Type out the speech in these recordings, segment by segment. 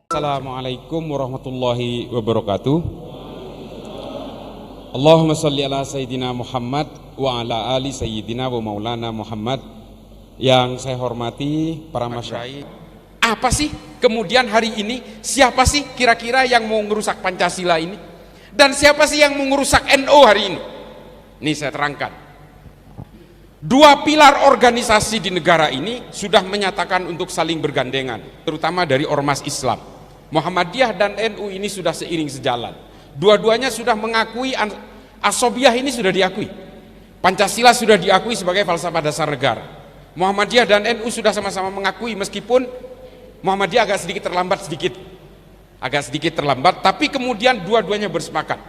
Assalamualaikum warahmatullahi wabarakatuh. Allahumma salli ala Sayyidina Muhammad wa ala ali Sayyidina wa maulana Muhammad. Yang saya hormati para masyayikh. Apa sih kemudian hari ini, siapa sih kira-kira yang mau merusak Pancasila ini? Dan siapa sih yang mau merusak NU hari ini? Ini saya terangkan. Dua pilar organisasi di negara ini sudah menyatakan untuk saling bergandengan, terutama dari ormas Islam. Muhammadiyah dan NU ini sudah seiring sejalan. Dua-duanya sudah mengakui, Asobiyah ini sudah diakui, Pancasila sudah diakui sebagai falsafah dasar negara. Muhammadiyah dan NU sudah sama-sama mengakui, meskipun Muhammadiyah agak sedikit terlambat, tapi kemudian dua-duanya bersepakat.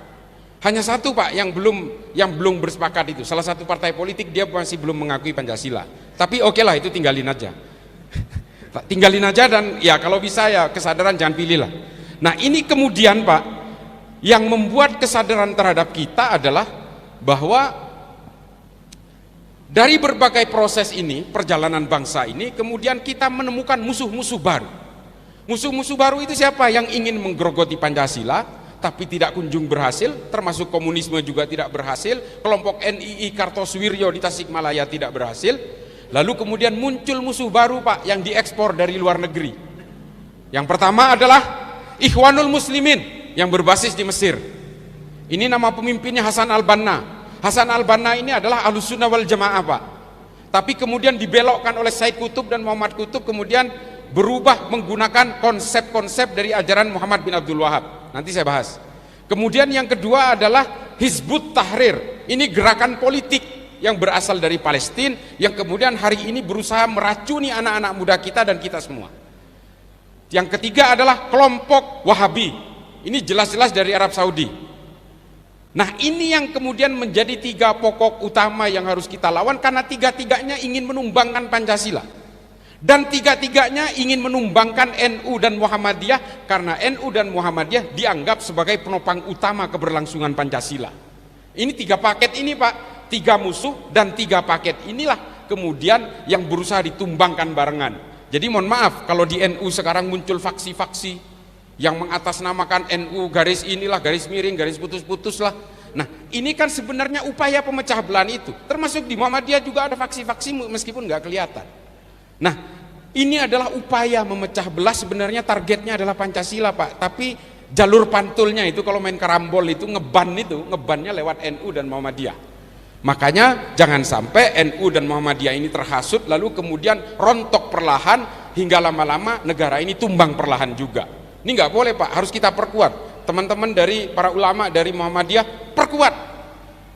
Hanya satu Pak yang belum bersepakat, itu salah satu partai politik, dia masih belum mengakui Pancasila. Tapi oke lah, itu tinggalin aja. Dan ya kalau bisa ya kesadaran jangan pilih lah. Nah ini kemudian Pak, yang membuat kesadaran terhadap kita adalah bahwa dari berbagai proses ini, perjalanan bangsa ini, kemudian kita menemukan musuh-musuh baru. Musuh-musuh baru itu siapa? Yang ingin menggerogoti Pancasila tapi tidak kunjung berhasil, termasuk komunisme juga tidak berhasil, kelompok NII Kartosuwiryo di Tasikmalaya tidak berhasil. Lalu kemudian muncul musuh baru Pak, yang diekspor dari luar negeri. Yang pertama adalah Ikhwanul Muslimin yang berbasis di Mesir. Ini nama pemimpinnya Hasan al-Banna. Hasan al-Banna ini adalah Ahlussunnah wal Jamaah Pak. Tapi kemudian dibelokkan oleh Said Qutb dan Muhammad Qutb, kemudian berubah menggunakan konsep-konsep dari ajaran Muhammad bin Abdul Wahab. Nanti saya bahas. Kemudian yang kedua adalah Hizbut Tahrir. Ini gerakan politik yang berasal dari Palestina, yang kemudian hari ini berusaha meracuni anak-anak muda kita dan kita semua. Yang ketiga adalah kelompok Wahabi. Ini jelas-jelas dari Arab Saudi. Nah ini yang kemudian menjadi tiga pokok utama yang harus kita lawan, karena tiga-tiganya ingin menumbangkan Pancasila. Dan tiga-tiganya ingin menumbangkan NU dan Muhammadiyah, karena NU dan Muhammadiyah dianggap sebagai penopang utama keberlangsungan Pancasila. Ini tiga paket ini Pak, tiga musuh dan tiga paket inilah kemudian yang berusaha ditumbangkan barengan. Jadi mohon maaf kalau di NU sekarang muncul faksi-faksi yang mengatasnamakan NU garis inilah, garis miring, garis putus-putus lah. Nah ini kan sebenarnya upaya pemecah belahan itu. Termasuk di Muhammadiyah juga ada faksi-faksi meskipun nggak kelihatan. Nah ini adalah upaya memecah belah, sebenarnya targetnya adalah Pancasila Pak. Tapi jalur pantulnya itu kalau main karambol itu ngebannya lewat NU dan Muhammadiyah. Makanya jangan sampai NU dan Muhammadiyah ini terhasut lalu kemudian rontok perlahan hingga lama-lama negara ini tumbang perlahan juga. Ini nggak boleh Pak, harus kita perkuat. Teman-teman dari para ulama dari Muhammadiyah perkuat,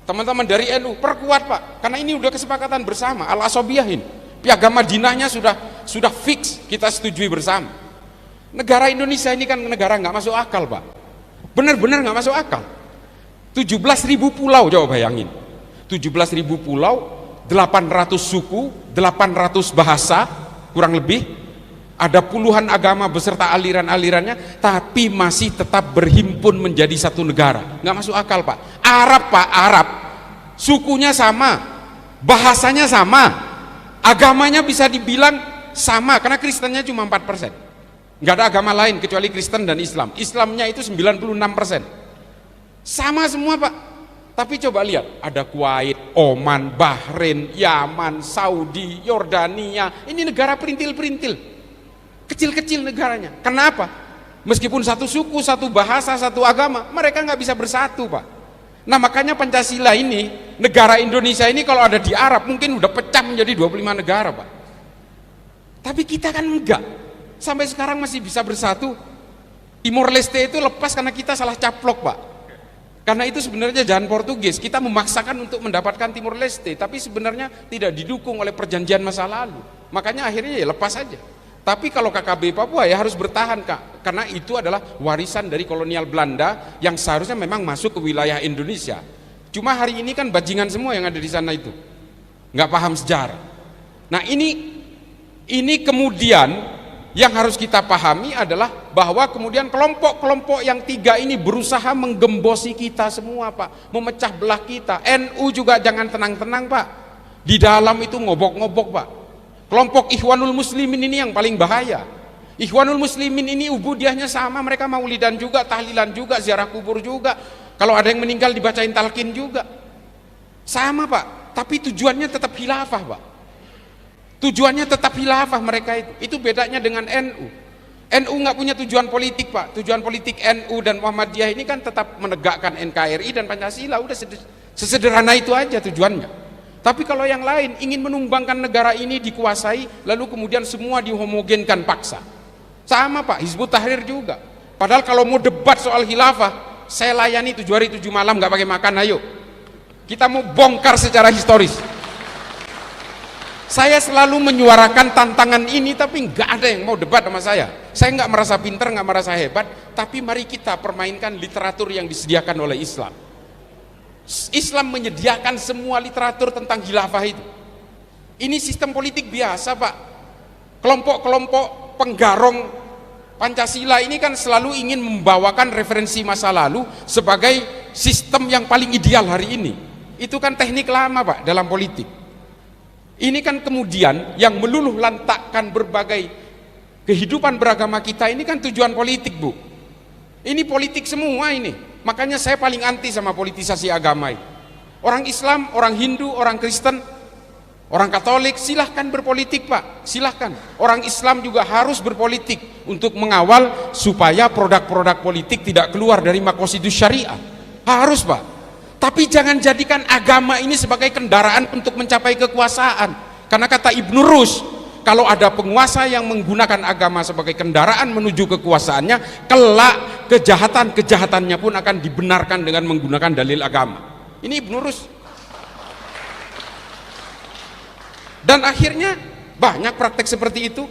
teman-teman dari NU perkuat Pak, karena ini udah kesepakatan bersama. Al-Asobiyah ini Piagam Madinahnya sudah fix, kita setujui bersama. Negara Indonesia ini kan negara nggak masuk akal Pak, benar-benar nggak masuk akal. 17.000 pulau, coba bayangin, 17.000 pulau, 800 suku, 800 bahasa kurang lebih, ada puluhan agama beserta aliran-alirannya, tapi masih tetap berhimpun menjadi satu negara. Nggak masuk akal Pak. Arab Pak, Arab, sukunya sama, bahasanya sama, agamanya bisa dibilang sama, karena Kristennya cuma 4%. Nggak ada agama lain kecuali Kristen dan Islam. Islamnya itu 96%. Sama semua Pak. Tapi coba lihat, ada Kuwait, Oman, Bahrain, Yaman, Saudi, Yordania. Ini negara perintil-perintil, kecil-kecil negaranya. Kenapa? Meskipun satu suku, satu bahasa, satu agama, mereka nggak bisa bersatu Pak. Nah makanya Pancasila ini, negara Indonesia ini kalau ada di Arab mungkin udah pecah menjadi 25 negara Pak. Tapi kita kan enggak, sampai sekarang masih bisa bersatu. Timor Leste itu lepas karena kita salah caplok Pak. Karena itu sebenarnya jalan Portugis, kita memaksakan untuk mendapatkan Timor Leste, tapi sebenarnya tidak didukung oleh perjanjian masa lalu. Makanya akhirnya ya lepas saja. Tapi kalau KKB Papua ya harus bertahan Kak, karena itu adalah warisan dari kolonial Belanda yang seharusnya memang masuk ke wilayah Indonesia. Cuma hari ini kan bajingan semua yang ada di sana itu, nggak paham sejarah. Nah ini kemudian yang harus kita pahami adalah bahwa kemudian kelompok-kelompok yang tiga ini berusaha menggembosi kita semua Pak, memecah belah kita. NU juga jangan tenang-tenang Pak, di dalam itu ngobok-ngobok Pak. Kelompok Ikhwanul Muslimin ini yang paling bahaya. Ikhwanul Muslimin ini ubudiahnya sama, mereka maulidan juga, tahlilan juga, ziarah kubur juga. Kalau ada yang meninggal dibacain talqin juga. Sama Pak, tapi tujuannya tetap khilafah Pak. Tujuannya tetap khilafah mereka itu. Itu bedanya dengan NU. NU nggak punya tujuan politik Pak. Tujuan politik NU dan Muhammadiyah ini kan tetap menegakkan NKRI dan Pancasila. Udah sesederhana itu aja tujuannya. Tapi kalau yang lain ingin menumbangkan negara ini dikuasai, lalu kemudian semua dihomogenkan paksa. Sama Pak, Hizbut Tahrir juga. Padahal kalau mau debat soal khilafah, saya layani 7 hari 7 malam nggak pakai makan, ayo. Kita mau bongkar secara historis. Saya selalu menyuarakan tantangan ini, tapi nggak ada yang mau debat sama saya. Saya nggak merasa pinter, nggak merasa hebat, tapi mari kita permainkan literatur yang disediakan oleh Islam. Islam menyediakan semua literatur tentang khilafah itu. Ini sistem politik biasa Pak. Kelompok-kelompok penggarong Pancasila ini kan selalu ingin membawakan referensi masa lalu sebagai sistem yang paling ideal hari ini. Itu kan teknik lama Pak dalam politik. Ini kan kemudian yang meluluh lantakkan berbagai kehidupan beragama kita ini kan tujuan politik Bu. Ini politik semua ini. Makanya saya paling anti sama politisasi agama ini. Orang Islam, orang Hindu, orang Kristen, orang Katolik silahkan berpolitik Pak, silahkan. Orang Islam juga harus berpolitik untuk mengawal supaya produk-produk politik tidak keluar dari makosidus syariah. Harus Pak. Tapi jangan jadikan agama ini sebagai kendaraan untuk mencapai kekuasaan. Karena kata Ibnu Rus, kalau ada penguasa yang menggunakan agama sebagai kendaraan menuju kekuasaannya, kelak kejahatan-kejahatannya pun akan dibenarkan dengan menggunakan dalil agama. Ini Ibnu Rus. Dan akhirnya banyak praktek seperti itu.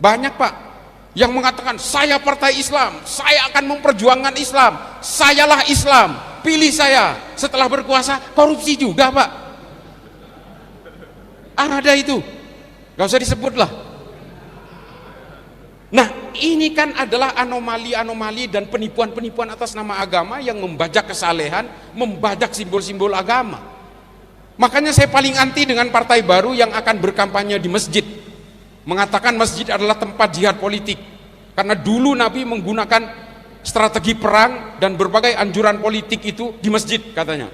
Banyak Pak yang mengatakan saya partai Islam, saya akan memperjuangkan Islam, sayalah Islam, pilih saya. Setelah berkuasa korupsi juga Pak. Ada itu, gak usah disebut lah. Nah ini kan adalah anomali-anomali dan penipuan-penipuan atas nama agama yang membajak kesalehan, membajak simbol-simbol agama. Makanya saya paling anti dengan partai baru yang akan berkampanye di masjid, mengatakan masjid adalah tempat jihad politik. Karena dulu Nabi menggunakan strategi perang dan berbagai anjuran politik itu di masjid katanya.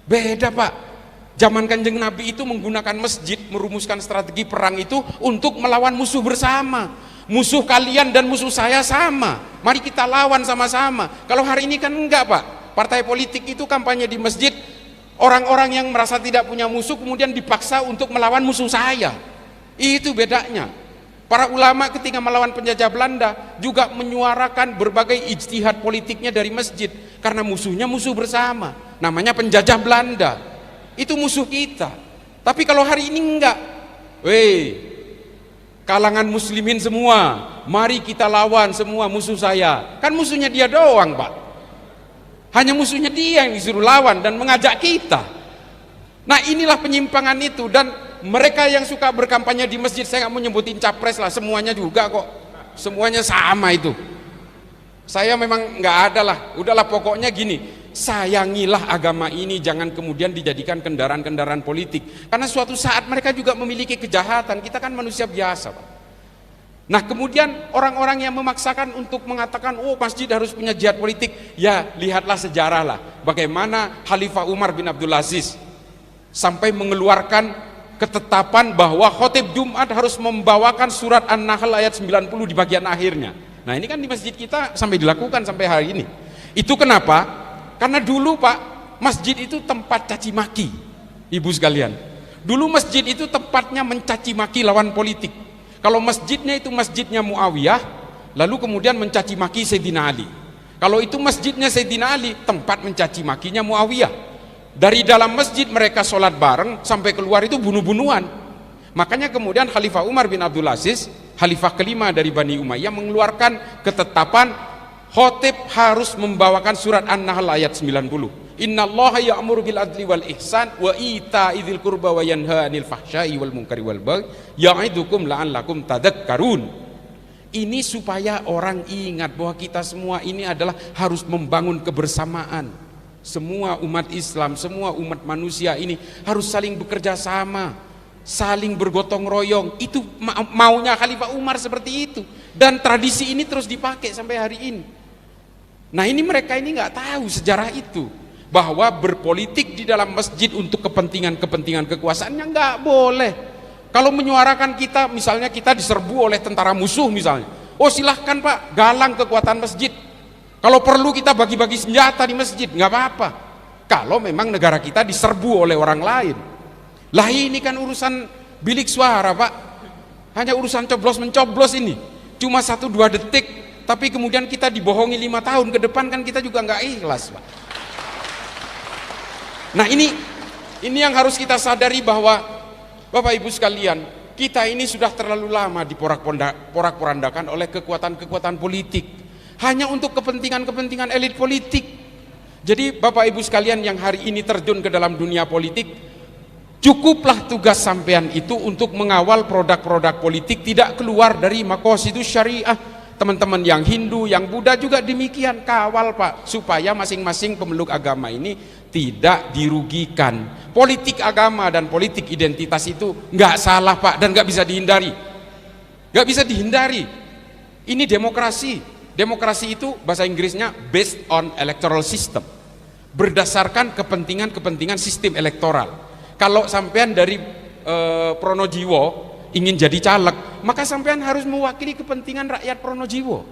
Beda Pak. Zaman Kanjeng Nabi itu menggunakan masjid merumuskan strategi perang itu untuk melawan musuh bersama. Musuh kalian dan musuh saya sama. Mari kita lawan sama-sama. Kalau hari ini kan enggak Pak. Partai politik itu kampanye di masjid. Orang-orang yang merasa tidak punya musuh kemudian dipaksa untuk melawan musuh saya. Itu bedanya. Para ulama ketika melawan penjajah Belanda juga menyuarakan berbagai ijtihad politiknya dari masjid. Karena musuhnya musuh bersama. Namanya penjajah Belanda. Itu musuh kita. Tapi kalau hari ini enggak. Kalangan muslimin semua, mari kita lawan semua musuh saya. Kan musuhnya dia doang Pak. Hanya musuhnya dia yang disuruh lawan dan mengajak kita. Nah inilah penyimpangan itu. Dan mereka yang suka berkampanye di masjid, saya nggak mau nyebutin capres lah, semuanya juga kok. Semuanya sama itu. Saya memang nggak ada lah. Udahlah pokoknya gini, sayangilah agama ini, jangan kemudian dijadikan kendaraan-kendaraan politik. Karena suatu saat mereka juga memiliki kejahatan. Kita kan manusia biasa Pak. Nah kemudian orang-orang yang memaksakan untuk mengatakan oh masjid harus punya jihad politik, ya lihatlah sejarah lah bagaimana Khalifah Umar bin Abdul Aziz sampai mengeluarkan ketetapan bahwa khotib Jumat harus membawakan surat An-Nahl ayat 90 di bagian akhirnya. Nah ini kan di masjid kita sampai dilakukan sampai hari ini. Itu kenapa? Karena dulu Pak, masjid itu tempat caci maki. Ibu sekalian, dulu masjid itu tempatnya mencaci maki lawan politik. Kalau masjidnya itu masjidnya Muawiyah, lalu kemudian mencaci maki Sayyidina Ali. Kalau itu masjidnya Sayyidina Ali, tempat mencaci makinya Muawiyah. Dari dalam masjid mereka sholat bareng, sampai keluar itu bunuh-bunuhan. Makanya kemudian Khalifah Umar bin Abdul Aziz, Khalifah kelima dari Bani Umayyah, mengeluarkan ketetapan khotib harus membawakan surat An-Nahl ayat 90. Innallaha ya'muru bil adli wal ihsan wa ita'idzil qurba wa yanha 'anil fahsya'i wal munkari wal baghi ya'idukum la'allakum tadhakkarun. Ini supaya orang ingat bahwa kita semua ini adalah harus membangun kebersamaan. Semua umat Islam, semua umat manusia ini harus saling bekerja sama, saling bergotong royong. Itu maunya Khalifah Umar seperti itu. Dan tradisi ini terus dipakai sampai hari ini. Nah ini mereka ini nggak tahu sejarah itu, bahwa berpolitik di dalam masjid untuk kepentingan kekuasaannya nggak boleh. Kalau menyuarakan kita, misalnya kita diserbu oleh tentara musuh misalnya, oh silahkan Pak, galang kekuatan masjid. Kalau perlu kita bagi-bagi senjata di masjid, nggak apa-apa. Kalau memang negara kita diserbu oleh orang lain. Lah ini kan urusan bilik suara Pak, hanya urusan coblos mencoblos ini, cuma 1-2 detik, tapi kemudian kita dibohongi 5 tahun ke depan, kan kita juga nggak ikhlas Pak. Nah ini yang harus kita sadari, bahwa Bapak Ibu sekalian, kita ini sudah terlalu lama diporak-porandakan oleh kekuatan-kekuatan politik, hanya untuk kepentingan elit politik. Jadi Bapak Ibu sekalian yang hari ini terjun ke dalam dunia politik, cukuplah tugas sampean itu untuk mengawal produk-produk politik tidak keluar dari maqasidus syariah. Teman-teman yang Hindu, yang Buddha juga demikian, kawal Pak, supaya masing-masing pemeluk agama ini tidak dirugikan. Politik agama dan politik identitas itu nggak salah Pak, dan nggak bisa dihindari, nggak bisa dihindari. Ini demokrasi. Demokrasi itu bahasa Inggrisnya based on electoral system, berdasarkan kepentingan sistem elektoral. Kalau sampean dari Pronojiwo ingin jadi caleg, maka sampean harus mewakili kepentingan rakyat Pronojiwo.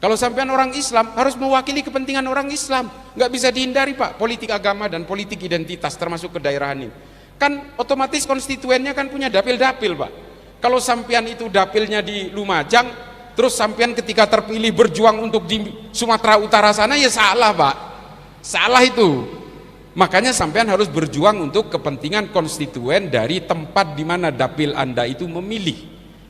Kalau sampean orang Islam, harus mewakili kepentingan orang Islam. Nggak bisa dihindari Pak, politik agama dan politik identitas termasuk kedaerahan ini. Kan otomatis konstituennya kan punya dapil-dapil Pak. Kalau sampean itu dapilnya di Lumajang, terus sampean ketika terpilih berjuang untuk di Sumatera Utara sana, ya salah Pak, salah itu. Makanya sampean harus berjuang untuk kepentingan konstituen dari tempat di mana dapil Anda itu memilih.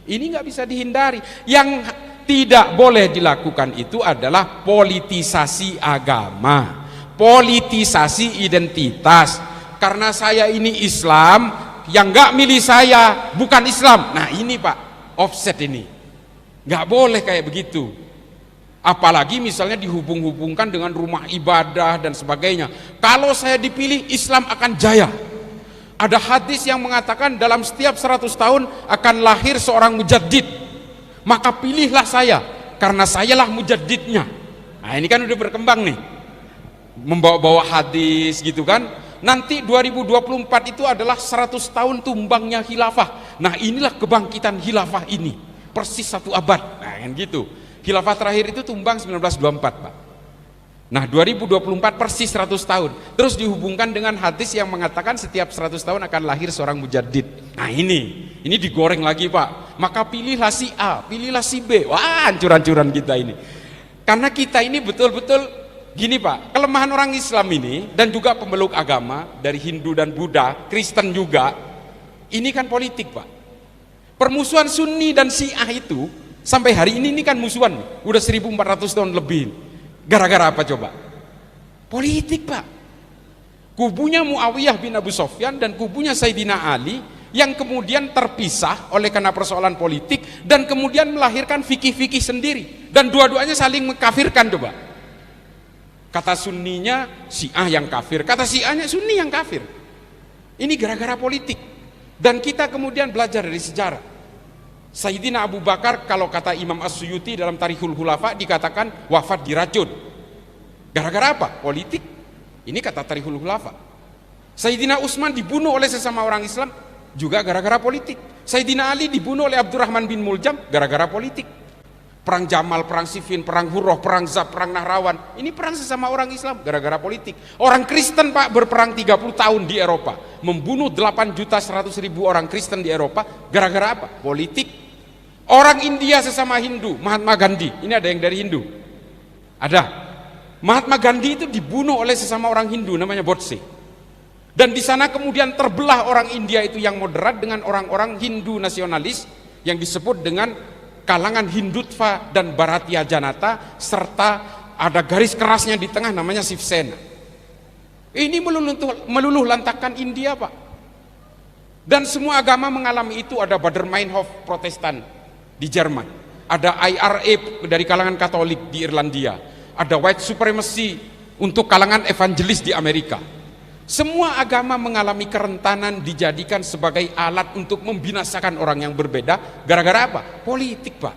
Ini nggak bisa dihindari. Yang tidak boleh dilakukan itu adalah politisasi agama, politisasi identitas. Karena saya ini Islam, yang nggak milih saya bukan Islam. Nah ini Pak, offset ini. Nggak boleh kayak begitu. Apalagi misalnya dihubung-hubungkan dengan rumah ibadah dan sebagainya. Kalau saya dipilih, Islam akan jaya. Ada hadis yang mengatakan dalam setiap 100 tahun akan lahir seorang mujaddid. Maka pilihlah saya, karena sayalah mujaddidnya. Nah ini kan udah berkembang nih, membawa-bawa hadis gitu kan. Nanti 2024 itu adalah 100 tahun tumbangnya khilafah. Nah inilah kebangkitan khilafah ini, persis 1 abad. Nah kan gitu. Khilafah terakhir itu tumbang 1924 Pak. Nah 2024 persis 100 tahun. Terus dihubungkan dengan hadis yang mengatakan setiap 100 tahun akan lahir seorang mujaddid. Nah ini digoreng lagi Pak. Maka pilihlah si A, pilihlah si B. Wah hancur-hancuran kita ini. Karena kita ini betul-betul gini Pak, kelemahan orang Islam ini dan juga pemeluk agama dari Hindu dan Buddha, Kristen juga, ini kan politik Pak. Permusuhan Sunni dan Syiah itu sampai hari ini kan musuhan, udah 1400 tahun lebih. Gara-gara apa coba? Politik Pak. Kubunya Muawiyah bin Abu Sufyan dan kubunya Sayyidina Ali yang kemudian terpisah oleh karena persoalan politik dan kemudian melahirkan fikih-fikih sendiri, dan dua-duanya saling mengkafirkan coba. Kata Sunninya Syiah yang kafir, kata Syiahnya Sunni yang kafir. Ini gara-gara politik. Dan kita kemudian belajar dari sejarah. Sayyidina Abu Bakar, kalau kata Imam As-Suyuti dalam Tarikhul Khulafa, dikatakan wafat diracun. Gara-gara apa? Politik. Ini kata Tarikhul Khulafa. Sayyidina Utsman dibunuh oleh sesama orang Islam juga gara-gara politik. Sayyidina Ali dibunuh oleh Abdurrahman bin Muljam gara-gara politik. Perang Jamal, perang Siffin, perang Hurrah, perang Zab, perang Nahrawan, ini perang sesama orang Islam gara-gara politik. Orang Kristen Pak berperang 30 tahun di Eropa, membunuh 8.100.000 orang Kristen di Eropa gara-gara apa? Politik. Orang India sesama Hindu, Mahatma Gandhi, ini ada yang dari Hindu? Ada. Mahatma Gandhi itu dibunuh oleh sesama orang Hindu namanya Godse. Dan di sana kemudian terbelah orang India itu yang moderat dengan orang-orang Hindu nasionalis yang disebut dengan kalangan Hindutva dan Bharatiya Janata, serta ada garis kerasnya di tengah namanya Shiv Sena. Ini meluluh lantakan India Pak. Dan semua agama mengalami itu. Ada Baader-Meinhof Protestan di Jerman, ada IRA dari kalangan Katolik di Irlandia, ada white supremacy untuk kalangan evangelis di Amerika. Semua agama mengalami kerentanan, dijadikan sebagai alat untuk membinasakan orang yang berbeda. Gara-gara apa? Politik Pak.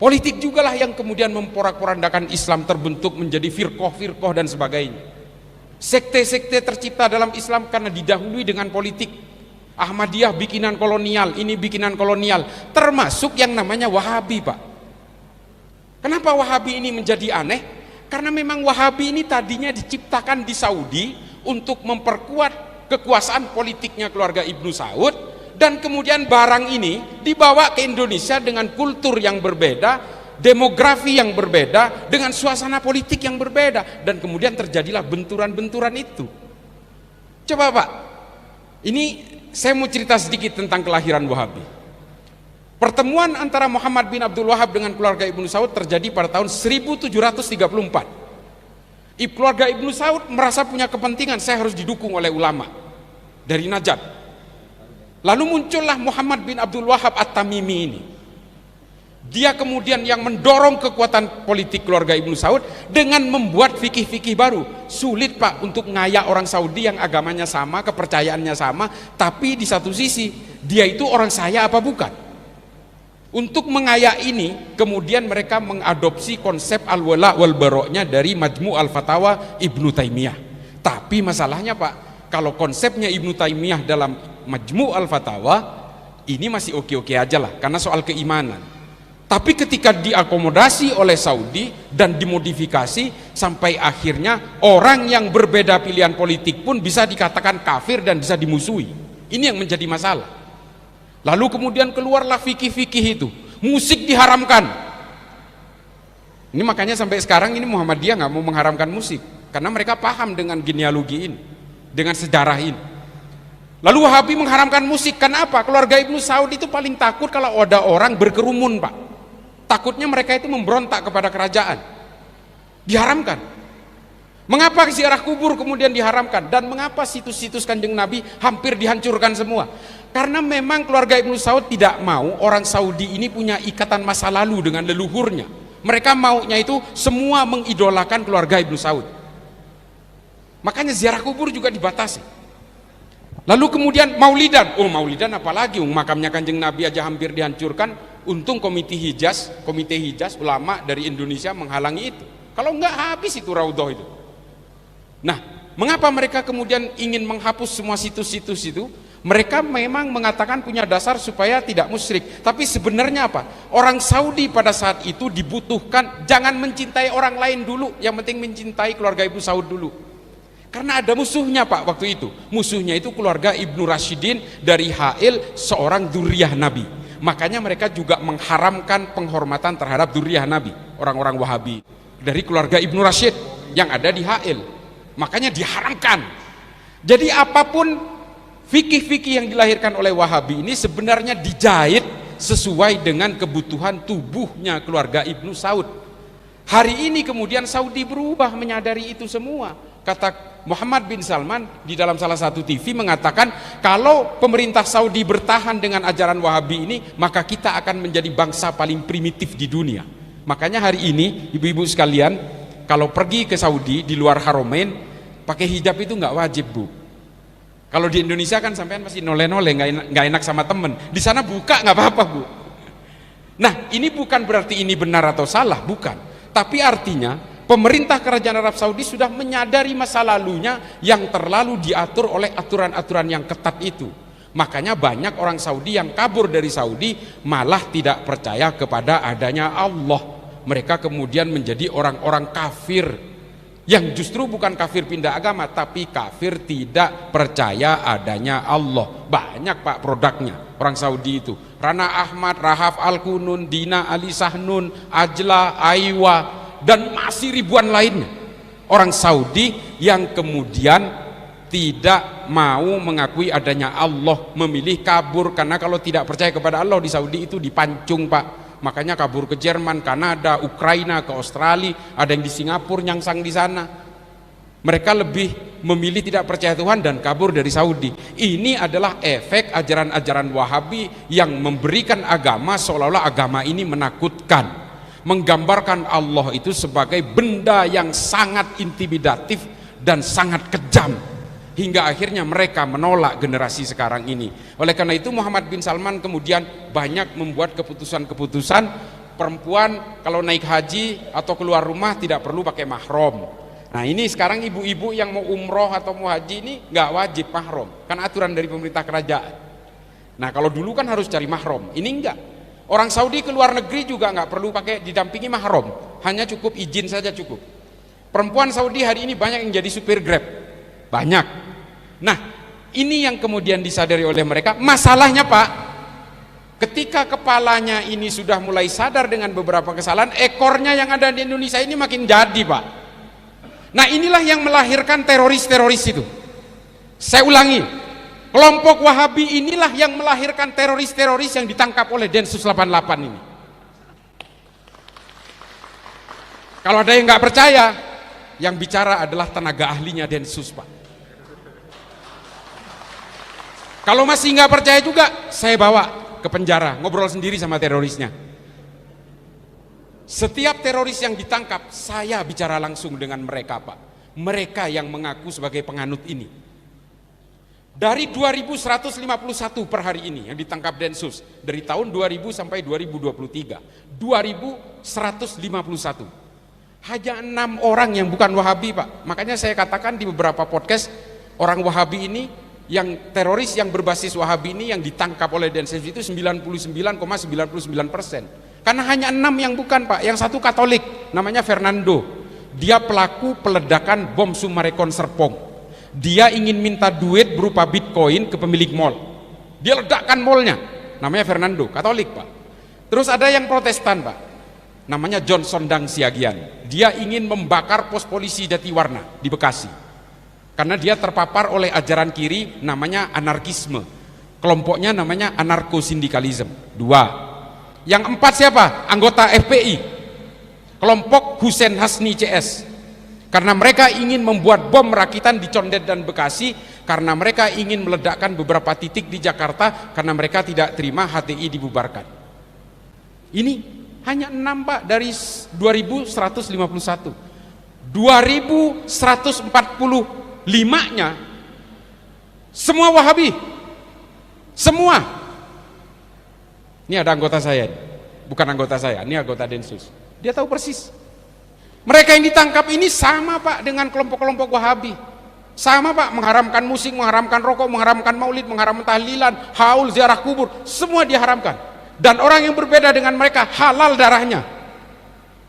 Politik jugalah yang kemudian memporak-porandakan Islam, terbentuk menjadi firqoh-firqoh dan sebagainya. Sekte-sekte tercipta dalam Islam karena didahului dengan politik. Ahmadiyah bikinan kolonial, ini bikinan kolonial, termasuk yang namanya Wahabi, Pak. Kenapa Wahabi ini menjadi aneh? Karena memang Wahabi ini tadinya diciptakan di Saudi untuk memperkuat kekuasaan politiknya keluarga Ibnu Saud, dan kemudian barang ini dibawa ke Indonesia dengan kultur yang berbeda, demografi yang berbeda, dengan suasana politik yang berbeda, dan kemudian terjadilah benturan-benturan itu. Coba Pak, ini saya mau cerita sedikit tentang kelahiran Wahabi. Pertemuan antara Muhammad bin Abdul Wahab dengan keluarga Ibnu Saud terjadi pada tahun 1734. Keluarga Ibnu Saud merasa punya kepentingan, saya harus didukung oleh ulama dari Najd. Lalu muncullah Muhammad bin Abdul Wahab At-Tamimi ini. Dia kemudian yang mendorong kekuatan politik keluarga Ibnu Saud dengan membuat fikih-fikih baru. Sulit Pak untuk ngayak orang Saudi yang agamanya sama, kepercayaannya sama, tapi di satu sisi dia itu orang saya apa bukan? Untuk mengayak ini kemudian mereka mengadopsi konsep al-wala wal baroknya dari Majmu' al-Fatawa Ibnu Taimiyah. Tapi masalahnya Pak, kalau konsepnya Ibnu Taimiyah dalam Majmu' al-Fatawa ini masih oke-oke aja lah, karena soal keimanan. Tapi ketika diakomodasi oleh Saudi dan dimodifikasi sampai akhirnya orang yang berbeda pilihan politik pun bisa dikatakan kafir dan bisa dimusuhi. Ini yang menjadi masalah. Lalu kemudian keluarlah fikih-fikih itu. Musik diharamkan. Ini makanya sampai sekarang ini Muhammadiyah nggak mau mengharamkan musik, karena mereka paham dengan genealogi ini, dengan sejarah ini. Lalu Wahabi mengharamkan musik. Kenapa? Keluarga Ibnu Saud itu paling takut kalau ada orang berkerumun Pak. Takutnya mereka itu memberontak kepada kerajaan. Diharamkan. Mengapa ziarah kubur kemudian diharamkan? Dan mengapa situs-situs Kanjeng Nabi hampir dihancurkan semua? Karena memang keluarga Ibnu Saud tidak mau orang Saudi ini punya ikatan masa lalu dengan leluhurnya. Mereka maunya itu semua mengidolakan keluarga Ibnu Saud. Makanya ziarah kubur juga dibatasi. Lalu kemudian maulidan. Oh, maulidan apalagi? Makamnya Kanjeng Nabi aja hampir dihancurkan. Untung komite Hijaz ulama dari Indonesia menghalangi itu. Kalau enggak habis itu raudhah itu. Nah, mengapa mereka kemudian ingin menghapus semua situs-situs itu? Mereka memang mengatakan punya dasar supaya tidak musyrik. Tapi sebenarnya apa? Orang Saudi pada saat itu dibutuhkan jangan mencintai orang lain dulu, yang penting mencintai keluarga Ibnu Saud dulu. Karena ada musuhnya Pak waktu itu. Musuhnya itu keluarga Ibnu Rashidin dari Ha'il, seorang dzurriyyah Nabi. Makanya mereka juga mengharamkan penghormatan terhadap dzurriyyah Nabi, orang-orang Wahabi dari keluarga Ibnu Rashid yang ada di Ha'il. Makanya diharamkan. Jadi apapun fikih-fikih yang dilahirkan oleh Wahabi ini sebenarnya dijahit sesuai dengan kebutuhan tubuhnya keluarga Ibnu Saud. Hari ini kemudian Saudi berubah menyadari itu semua. Kata Muhammad bin Salman di dalam salah satu TV mengatakan, kalau pemerintah Saudi bertahan dengan ajaran Wahabi ini, maka kita akan menjadi bangsa paling primitif di dunia. Makanya hari ini ibu-ibu sekalian, kalau pergi ke Saudi di luar Haramain, pakai hijab itu nggak wajib Bu. Kalau di Indonesia kan sampean masih nole-nole, nggak enak sama temen. Di sana buka nggak apa-apa Bu. Nah, ini bukan berarti ini benar atau salah, bukan. Tapi artinya pemerintah kerajaan Arab Saudi sudah menyadari masa lalunya yang terlalu diatur oleh aturan-aturan yang ketat itu. Makanya banyak orang Saudi yang kabur dari Saudi malah tidak percaya kepada adanya Allah. Mereka kemudian menjadi orang-orang kafir yang justru bukan kafir pindah agama, tapi kafir tidak percaya adanya Allah. Banyak Pak produknya orang Saudi itu. Rana Ahmad, Rahaf Al-Kunun, Dina Ali Sahnun, Ajla, Aiwa, dan masih ribuan lainnya. Orang Saudi yang kemudian tidak mau mengakui adanya Allah, memilih kabur, karena kalau tidak percaya kepada Allah di Saudi itu dipancung Pak. Makanya kabur ke Jerman, Kanada, Ukraina, ke Australia, ada yang di Singapura nyangsang di sana. Mereka lebih memilih tidak percaya Tuhan dan kabur dari Saudi. Ini adalah efek ajaran-ajaran Wahabi yang memberikan agama seolah-olah agama ini menakutkan, menggambarkan Allah itu sebagai benda yang sangat intimidatif dan sangat kejam, hingga akhirnya mereka menolak generasi sekarang ini. Oleh karena itu Muhammad bin Salman kemudian banyak membuat keputusan-keputusan perempuan kalau naik haji atau keluar rumah tidak perlu pakai mahram. Nah ini sekarang ibu-ibu yang mau umroh atau mau haji ini nggak wajib mahram, kan aturan dari pemerintah kerajaan. Nah kalau dulu kan harus cari mahram, ini enggak. Orang Saudi keluar negeri juga nggak perlu pakai didampingi mahram, hanya cukup izin saja cukup. Perempuan Saudi hari ini banyak yang jadi supir Grab, banyak. Nah ini yang kemudian disadari oleh mereka. Masalahnya Pak, ketika kepalanya ini sudah mulai sadar dengan beberapa kesalahan, ekornya yang ada di Indonesia ini makin jadi Pak. Nah inilah yang melahirkan teroris-teroris itu. Saya ulangi, kelompok Wahabi inilah yang melahirkan teroris-teroris yang ditangkap oleh Densus 88 ini. Kalau ada yang nggak percaya, yang bicara adalah tenaga ahlinya Densus Pak. Kalau masih nggak percaya juga, saya bawa ke penjara, ngobrol sendiri sama terorisnya. Setiap teroris yang ditangkap, saya bicara langsung dengan mereka Pak. Mereka yang mengaku sebagai penganut ini. Dari 2151 per hari ini yang ditangkap Densus, dari tahun 2000 sampai 2023, 2151. Hanya 6 orang yang bukan Wahabi Pak. Makanya saya katakan di beberapa podcast, orang Wahabi ini, yang teroris yang berbasis Wahabi ini yang ditangkap oleh Densus itu 99,99%. Karena hanya 6 yang bukan Pak. Yang satu Katolik, namanya Fernando. Dia pelaku peledakan bom Sumarekon Serpong. Dia ingin minta duit berupa Bitcoin ke pemilik mall. Dia ledakkan mallnya. Namanya Fernando, Katolik Pak. Terus ada yang Protestan Pak. Namanya John Sondang Siagian. Dia ingin membakar pos polisi Jatiwarna di Bekasi. Karena dia terpapar oleh ajaran kiri namanya anarkisme. Kelompoknya namanya anarko-sindikalisme. 2. Yang 4 siapa? Anggota FPI. Kelompok Hussein Hasni CS. Karena mereka ingin membuat bom rakitan di Condet dan Bekasi, karena mereka ingin meledakkan beberapa titik di Jakarta, karena mereka tidak terima HTI dibubarkan. Ini hanya 6 Pak dari 2151. 2145-nya semua Wahabi. Semua. Ini ada anggota saya, bukan anggota saya, ini anggota Densus. Dia tahu persis. Mereka yang ditangkap ini sama Pak dengan kelompok-kelompok Wahabi. Sama Pak, mengharamkan musik, mengharamkan rokok, mengharamkan maulid, mengharamkan tahlilan, haul, ziarah kubur, semua diharamkan. Dan orang yang berbeda dengan mereka halal darahnya.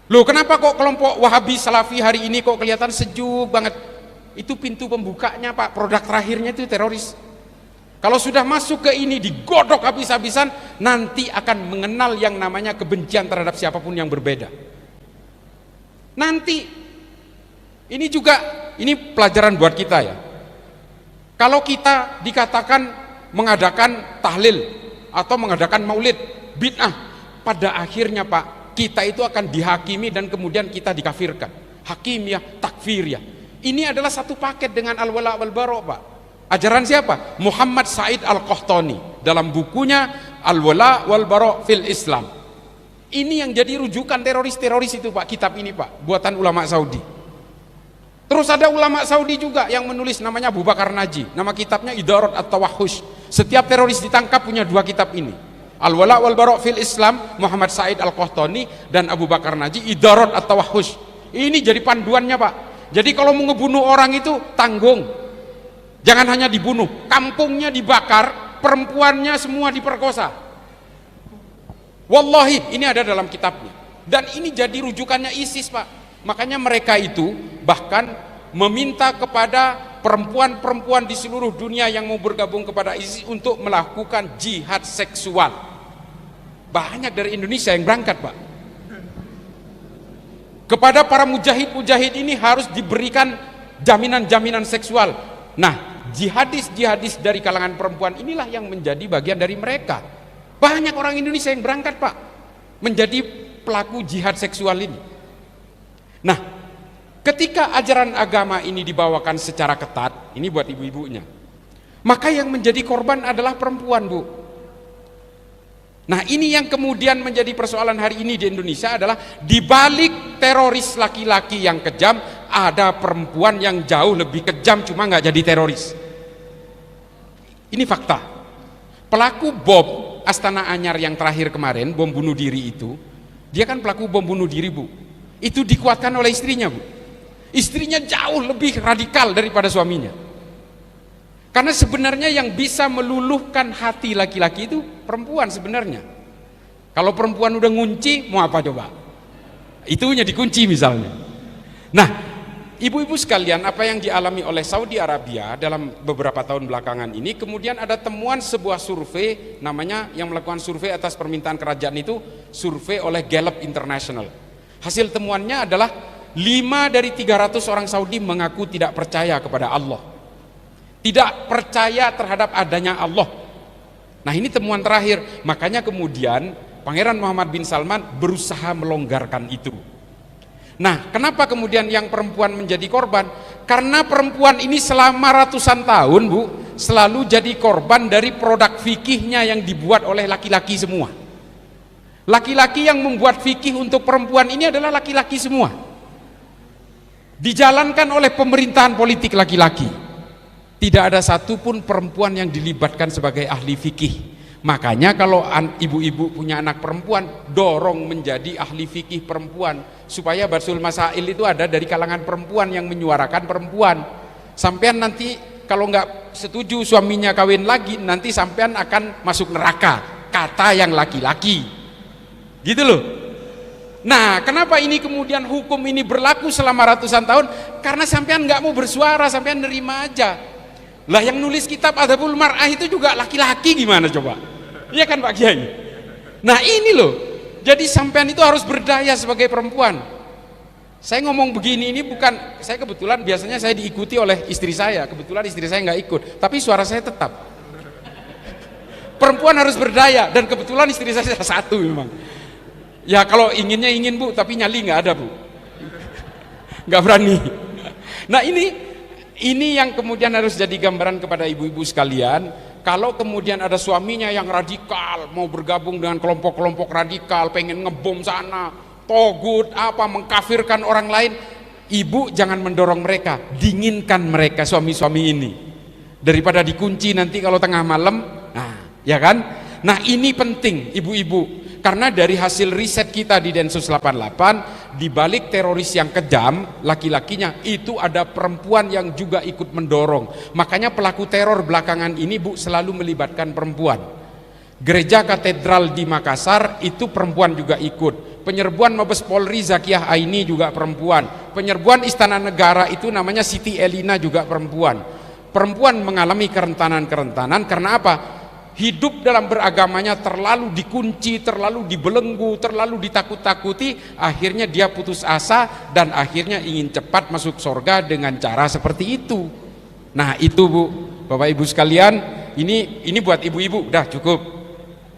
Loh, kenapa kok kelompok Wahabi Salafi hari ini kok kelihatan sejuk banget? Itu pintu pembukanya Pak, produk terakhirnya itu teroris. Kalau sudah masuk ke ini digodok habis-habisan, nanti akan mengenal yang namanya kebencian terhadap siapapun yang berbeda. Nanti ini juga, ini pelajaran buat kita ya. Kalau kita dikatakan mengadakan tahlil atau mengadakan maulid bid'ah, pada akhirnya Pak, kita itu akan dihakimi dan kemudian kita dikafirkan. Hakimiyah, takfiriyah. Ini adalah satu paket dengan al-wala wal bara' Pak. Ajaran siapa? Muhammad Said Al-Qahtani dalam bukunya Al-Wala wal Bara' fil Islam. Ini yang jadi rujukan teroris-teroris itu Pak, kitab ini Pak, buatan ulama Saudi. Terus ada ulama Saudi juga yang menulis, namanya Abu Bakar Naji, nama kitabnya Idarat at-Tawahhush. Setiap teroris ditangkap punya 2 kitab ini, Al-Wala wal Bara' fil Islam, Muhammad Said Al-Qahtani, dan Abu Bakar Naji, Idarat at-Tawahhush. Ini jadi panduannya Pak. Jadi kalau mau ngebunuh orang itu tanggung. Jangan hanya dibunuh, kampungnya dibakar, perempuannya semua diperkosa. Wallahi, ini ada dalam kitabnya. Dan ini jadi rujukannya ISIS Pak. Makanya mereka itu bahkan meminta kepada perempuan-perempuan di seluruh dunia yang mau bergabung kepada ISIS untuk melakukan jihad seksual. Banyak dari Indonesia yang berangkat Pak. Kepada para mujahid-mujahid ini harus diberikan jaminan-jaminan seksual. Nah, jihadis-jihadis dari kalangan perempuan inilah yang menjadi bagian dari mereka. Banyak orang Indonesia yang berangkat Pak, menjadi pelaku jihad seksual ini. Nah, ketika ajaran agama ini dibawakan secara ketat, ini buat ibu-ibunya, maka yang menjadi korban adalah perempuan Bu. Nah, ini yang kemudian menjadi persoalan hari ini di Indonesia adalah di balik teroris laki-laki yang kejam ada perempuan yang jauh lebih kejam, cuma nggak jadi teroris. Ini fakta. Pelaku bom Astana Anyar yang terakhir kemarin, bom bunuh diri itu Dia kan pelaku bom bunuh diri, Bu. Itu dikuatkan oleh istrinya, Bu. Istrinya jauh lebih radikal daripada suaminya. Karena sebenarnya yang bisa meluluhkan hati laki-laki itu perempuan sebenarnya. Kalau perempuan udah ngunci, mau apa coba? Itunya dikunci misalnya. Nah, ibu-ibu sekalian, apa yang dialami oleh Saudi Arabia dalam beberapa tahun belakangan ini, kemudian ada temuan sebuah survei, namanya yang melakukan survei atas permintaan kerajaan itu, survei oleh Gallup International. Hasil temuannya adalah 5 dari 300 orang Saudi mengaku tidak percaya kepada Allah, tidak percaya terhadap adanya Allah. Nah, ini temuan terakhir. Makanya kemudian Pangeran Muhammad bin Salman berusaha melonggarkan itu. Nah, kenapa kemudian yang perempuan menjadi korban? Karena perempuan ini selama ratusan tahun, Bu, selalu jadi korban dari produk fikihnya yang dibuat oleh laki-laki semua. Laki-laki yang membuat fikih untuk perempuan ini adalah laki-laki semua, dijalankan oleh pemerintahan politik laki-laki. Tidak ada satupun perempuan yang dilibatkan sebagai ahli fikih. Makanya kalau ibu-ibu punya anak perempuan, dorong menjadi ahli fikih perempuan, supaya Basul Masail itu ada dari kalangan perempuan yang menyuarakan perempuan. Sampean nanti kalau nggak setuju suaminya kawin lagi, nanti sampean akan masuk neraka, kata yang laki-laki, gitu loh. Nah, kenapa ini kemudian hukum ini berlaku selama ratusan tahun? Karena sampean nggak mau bersuara, sampean nerima aja. Lah yang nulis kitab Adabul Mar'ah itu juga laki-laki, gimana coba? Iya kan Pak Kiai? Nah ini loh, jadi sampean itu harus berdaya sebagai perempuan. Saya ngomong begini ini bukan, saya kebetulan biasanya saya diikuti oleh istri saya, kebetulan istri saya nggak ikut, tapi suara saya tetap. Perempuan harus berdaya, dan kebetulan istri saya satu memang. Ya kalau inginnya ingin, Bu, tapi nyali nggak ada, Bu, nggak berani. Nah ini yang kemudian harus jadi gambaran kepada ibu-ibu sekalian. Kalau kemudian ada suaminya yang radikal, mau bergabung dengan kelompok-kelompok radikal, pengen ngebom sana, togut, apa, mengkafirkan orang lain, ibu jangan mendorong mereka, dinginkan mereka, suami-suami ini, daripada dikunci nanti kalau tengah malam. Nah, ya kan? Nah ini penting ibu-ibu, karena dari hasil riset kita di Densus 88, di balik teroris yang kejam, laki-lakinya itu ada perempuan yang juga ikut mendorong. Makanya pelaku teror belakangan ini, Bu, selalu melibatkan perempuan. Gereja Katedral di Makassar itu perempuan juga ikut. Penyerbuan Mabes Polri Zakiyah Aini juga perempuan. Penyerbuan Istana Negara itu namanya Siti Elina juga perempuan. Perempuan mengalami kerentanan-kerentanan karena apa? Hidup dalam beragamanya terlalu dikunci, terlalu dibelenggu, terlalu ditakut-takuti, akhirnya dia putus asa dan akhirnya ingin cepat masuk surga dengan cara seperti itu. Nah itu, Bu, Bapak Ibu sekalian, ini buat ibu-ibu, udah cukup.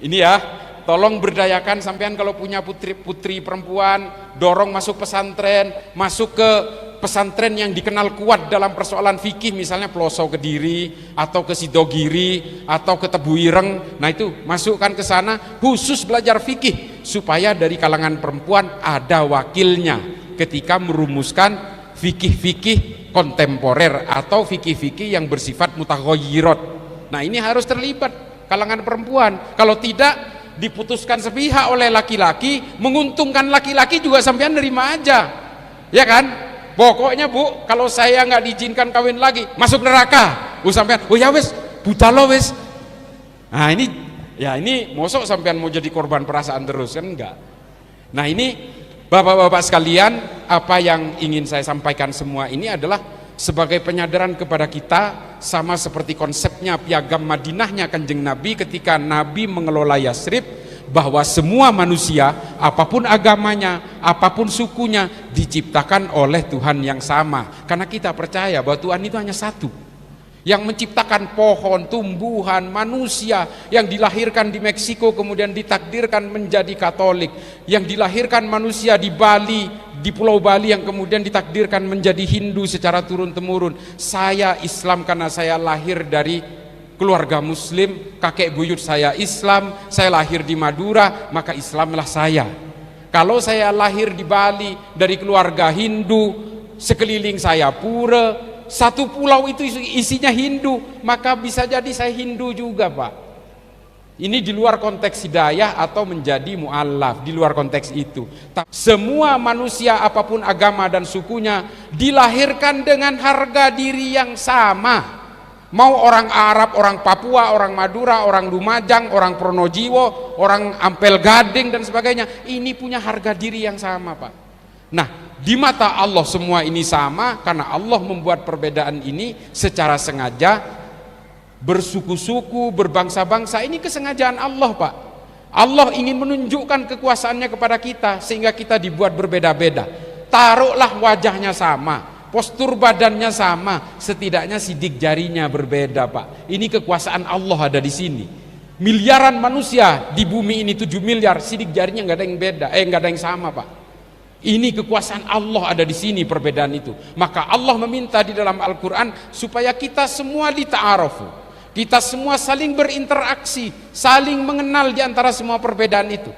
Ini ya, tolong berdayakan sampean kalau punya putri perempuan, dorong masuk pesantren, masuk ke pesantren yang dikenal kuat dalam persoalan fikih, misalnya Peloso Kediri atau ke Sidogiri atau ke Tebuireng. Nah itu masukkan ke sana khusus belajar fikih, supaya dari kalangan perempuan ada wakilnya ketika merumuskan fikih-fikih kontemporer atau fikih-fikih yang bersifat mutaghayyirat. Nah ini harus terlibat kalangan perempuan. Kalau tidak, diputuskan sepihak oleh laki-laki, menguntungkan laki-laki juga sampean nerima aja, ya kan? Pokoknya, Bu, kalau saya nggak diizinkan kawin lagi, masuk neraka. Sampean, oh ya wes, buta lo wes. Nah ini mosok sampean mau jadi korban perasaan terus, kan enggak. Nah ini Bapak-bapak sekalian, apa yang ingin saya sampaikan semua ini adalah sebagai penyadaran kepada kita, sama seperti konsepnya piagam Madinahnya Kanjeng Nabi ketika Nabi mengelola Yasrib, bahwa semua manusia, apapun agamanya, apapun sukunya, diciptakan oleh Tuhan yang sama. Karena kita percaya bahwa Tuhan itu hanya satu, yang menciptakan pohon, tumbuhan, manusia, yang dilahirkan di Meksiko kemudian ditakdirkan menjadi Katolik, yang dilahirkan manusia di Bali, di Pulau Bali, yang kemudian ditakdirkan menjadi Hindu secara turun-temurun. Saya Islam karena saya lahir dari keluarga Muslim, kakek buyut saya Islam, saya lahir di Madura, maka Islamlah saya. Kalau saya lahir di Bali dari keluarga Hindu, sekeliling saya pura, satu pulau itu isinya Hindu, maka bisa jadi saya Hindu juga, Pak. Ini di luar konteks hidayah atau menjadi mu'allaf, di luar konteks itu. Semua manusia apapun agama dan sukunya dilahirkan dengan harga diri yang sama. Mau orang Arab, orang Papua, orang Madura, orang Lumajang, orang Pronojiwo, orang Ampel Gading dan sebagainya, ini punya harga diri yang sama, Pak. Nah, di mata Allah semua ini sama karena Allah membuat perbedaan ini secara sengaja. Bersuku-suku, berbangsa-bangsa, ini kesengajaan Allah, Pak. Allah ingin menunjukkan kekuasaannya kepada kita sehingga kita dibuat berbeda-beda. Taruhlah wajahnya sama, postur badannya sama, setidaknya sidik jarinya berbeda, Pak. Ini kekuasaan Allah ada di sini. Miliaran manusia di bumi ini 7 miliar, sidik jarinya nggak ada yang beda, nggak ada yang sama, Pak. Ini kekuasaan Allah ada di sini, perbedaan itu. Maka Allah meminta di dalam Al-Quran supaya kita semua dita'arufu. Kita semua saling berinteraksi, saling mengenal di antara semua perbedaan itu.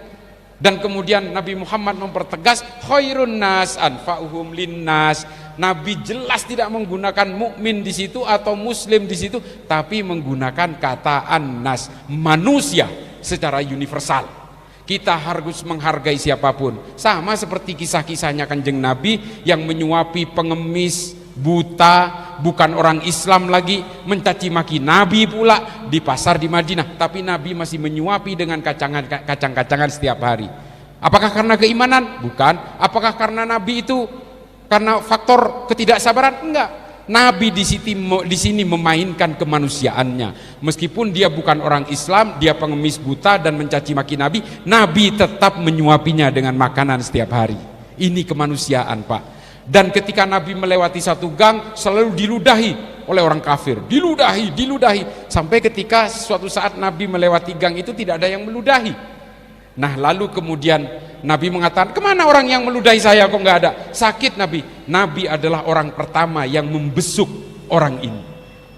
Dan kemudian Nabi Muhammad mempertegas khairun nas anfa'uhum linnas. Nabi jelas tidak menggunakan mukmin di situ atau muslim di situ, tapi menggunakan kata annas, manusia secara universal. Kita harus menghargai siapapun. Sama seperti kisah-kisahnya Kanjeng Nabi yang menyuapi pengemis, buta, bukan orang Islam lagi, mencaci maki Nabi pula di pasar di Madinah, tapi Nabi masih menyuapi dengan kacang-kacangan setiap hari. Apakah karena keimanan? Bukan. Apakah karena Nabi itu karena faktor ketidaksabaran? Enggak. Nabi di sini memainkan kemanusiaannya. Meskipun dia bukan orang Islam, dia pengemis buta dan mencaci maki Nabi, Nabi tetap menyuapinya dengan makanan setiap hari. Ini kemanusiaan, Pak. Dan ketika Nabi melewati satu gang, selalu diludahi oleh orang kafir, diludahi, sampai ketika suatu saat Nabi melewati gang itu tidak ada yang meludahi. Nah, lalu kemudian Nabi mengatakan, kemana orang yang meludahi saya, kok nggak ada? Sakit Nabi. Nabi adalah orang pertama yang membesuk orang ini.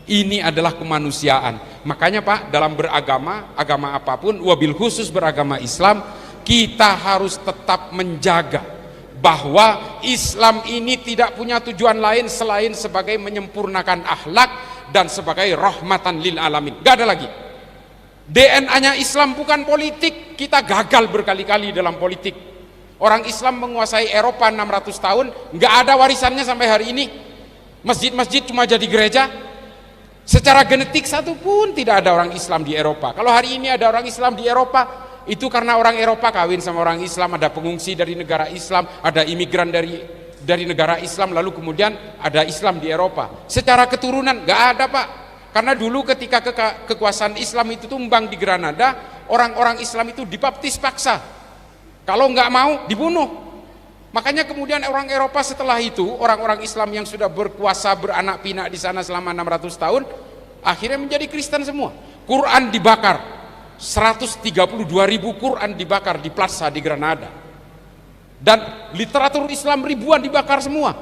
Ini adalah kemanusiaan. Makanya, Pak, dalam beragama, agama apapun, wabil khusus beragama Islam, kita harus tetap menjaga bahwa Islam ini tidak punya tujuan lain selain sebagai menyempurnakan akhlak dan sebagai rahmatan lil alamin. Gak ada lagi. DNA-nya Islam bukan politik. Kita gagal berkali-kali dalam politik. Orang Islam menguasai Eropa 600 tahun, gak ada warisannya sampai hari ini. Masjid-masjid cuma jadi gereja. Secara genetik satu pun tidak ada orang Islam di Eropa. Kalau hari ini ada orang Islam di Eropa, itu karena orang Eropa kawin sama orang Islam, ada pengungsi dari negara Islam, ada imigran dari negara Islam, lalu kemudian ada Islam di Eropa. Secara keturunan gak ada, Pak. Karena dulu ketika kekuasaan Islam itu tumbang di Granada, orang-orang Islam itu dibaptis paksa. Kalau nggak mau dibunuh. Makanya kemudian orang Eropa setelah itu, orang-orang Islam yang sudah berkuasa beranak pinak di sana selama 600 tahun, akhirnya menjadi Kristen semua. Quran dibakar. 132.000 Quran dibakar di plaza di Granada. Dan literatur Islam ribuan dibakar semua.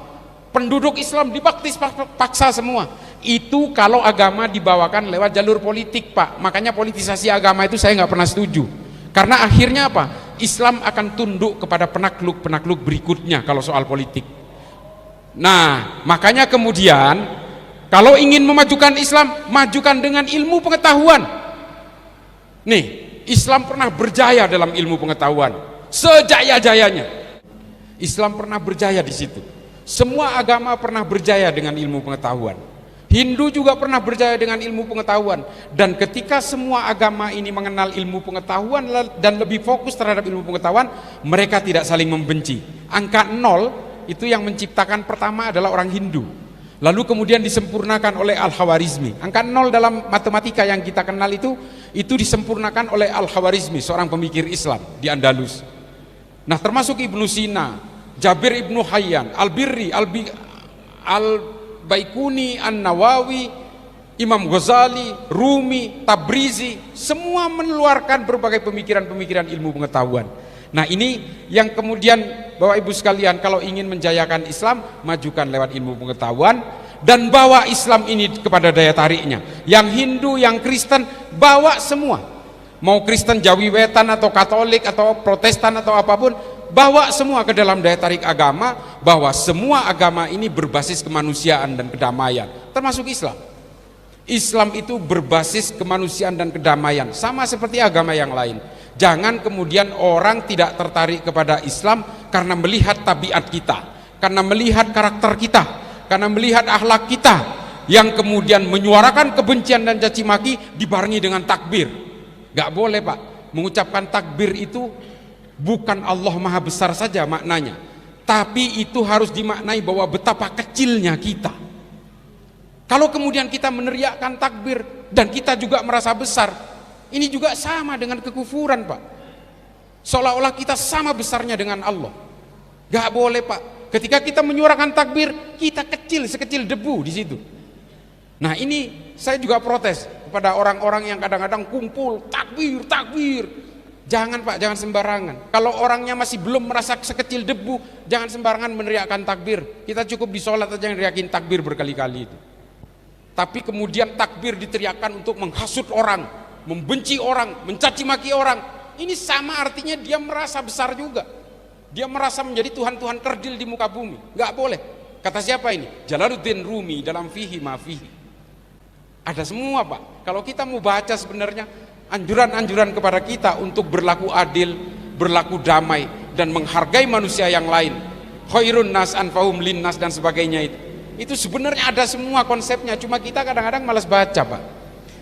Penduduk Islam dibaptis paksa semua. Itu kalau agama dibawakan lewat jalur politik, Pak. Makanya politisasi agama itu saya nggak pernah setuju. Karena akhirnya apa? Islam akan tunduk kepada penakluk-penakluk berikutnya kalau soal politik. Nah, makanya kemudian kalau ingin memajukan Islam, majukan dengan ilmu pengetahuan. Nih, Islam pernah berjaya dalam ilmu pengetahuan, sejaya-jayanya. Islam pernah berjaya di situ. Semua agama pernah berjaya dengan ilmu pengetahuan. Hindu juga pernah berjaya dengan ilmu pengetahuan. Dan ketika semua agama ini mengenal ilmu pengetahuan dan lebih fokus terhadap ilmu pengetahuan, mereka tidak saling membenci. Angka 0 itu yang menciptakan pertama adalah orang Hindu. Lalu kemudian disempurnakan oleh Al-Khawarizmi. Angka 0 dalam matematika yang kita kenal itu disempurnakan oleh Al-Khawarizmi, seorang pemikir Islam di Andalus. Nah, termasuk Ibnu Sina, Jabir Ibnu Hayyan, Al-Birri, Al-Baikuni, An-Nawawi, Imam Ghazali, Rumi, Tabrizi, semua mengeluarkan berbagai pemikiran-pemikiran ilmu pengetahuan. Nah, ini yang kemudian Bapak Ibu sekalian, kalau ingin menjayakan Islam, majukan lewat ilmu pengetahuan dan bawa Islam ini kepada daya tariknya. Yang Hindu, yang Kristen, bawa semua. Mau Kristen Jawi Wetan atau Katolik atau Protestan atau apapun, bawa semua ke dalam daya tarik agama, bahwa semua agama ini berbasis kemanusiaan dan kedamaian, termasuk Islam. Islam itu berbasis kemanusiaan dan kedamaian, sama seperti agama yang lain. Jangan kemudian orang tidak tertarik kepada Islam karena melihat tabiat kita, karena melihat karakter kita, karena melihat akhlak kita, yang kemudian menyuarakan kebencian dan caci maki dibarengi dengan takbir. Gak boleh Pak, mengucapkan takbir itu bukan Allah Maha Besar saja maknanya, tapi itu harus dimaknai bahwa betapa kecilnya kita. Kalau kemudian kita meneriakkan takbir dan kita juga merasa besar, ini juga sama dengan kekufuran Pak. Seolah-olah kita sama besarnya dengan Allah. Gak boleh Pak. Ketika kita menyuarakan takbir, kita kecil, sekecil debu di situ. Nah ini saya juga protes kepada orang-orang yang kadang-kadang kumpul takbir, takbir. Jangan Pak, jangan sembarangan. Kalau orangnya masih belum merasa sekecil debu, jangan sembarangan meneriakkan takbir. Kita cukup di sholat aja yang neriakin takbir berkali-kali itu. Tapi kemudian takbir diteriakkan untuk menghasut orang, membenci orang, mencaci maki orang. Ini sama artinya dia merasa besar juga. Dia merasa menjadi Tuhan-Tuhan kerdil di muka bumi. Gak boleh. Kata siapa ini? Jalaluddin Rumi dalam Fihi Ma Fihi. Ada semua Pak. Kalau kita mau baca sebenarnya anjuran-anjuran kepada kita untuk berlaku adil, berlaku damai, dan menghargai manusia yang lain. Khairun nas anfahum linnas dan sebagainya itu sebenarnya ada semua konsepnya, cuma kita kadang-kadang malas baca Pak.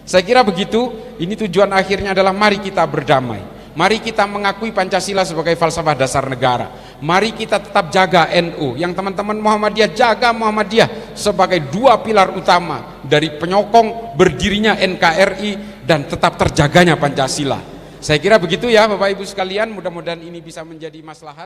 Saya kira begitu. Ini tujuan akhirnya adalah mari kita berdamai, mari kita mengakui Pancasila sebagai falsafah dasar negara, mari kita tetap jaga NU, yang teman-teman Muhammadiyah jaga Muhammadiyah sebagai dua pilar utama dari penyokong berdirinya NKRI dan tetap terjaganya Pancasila. Saya kira begitu ya Bapak Ibu sekalian, mudah-mudahan ini bisa menjadi maslahat.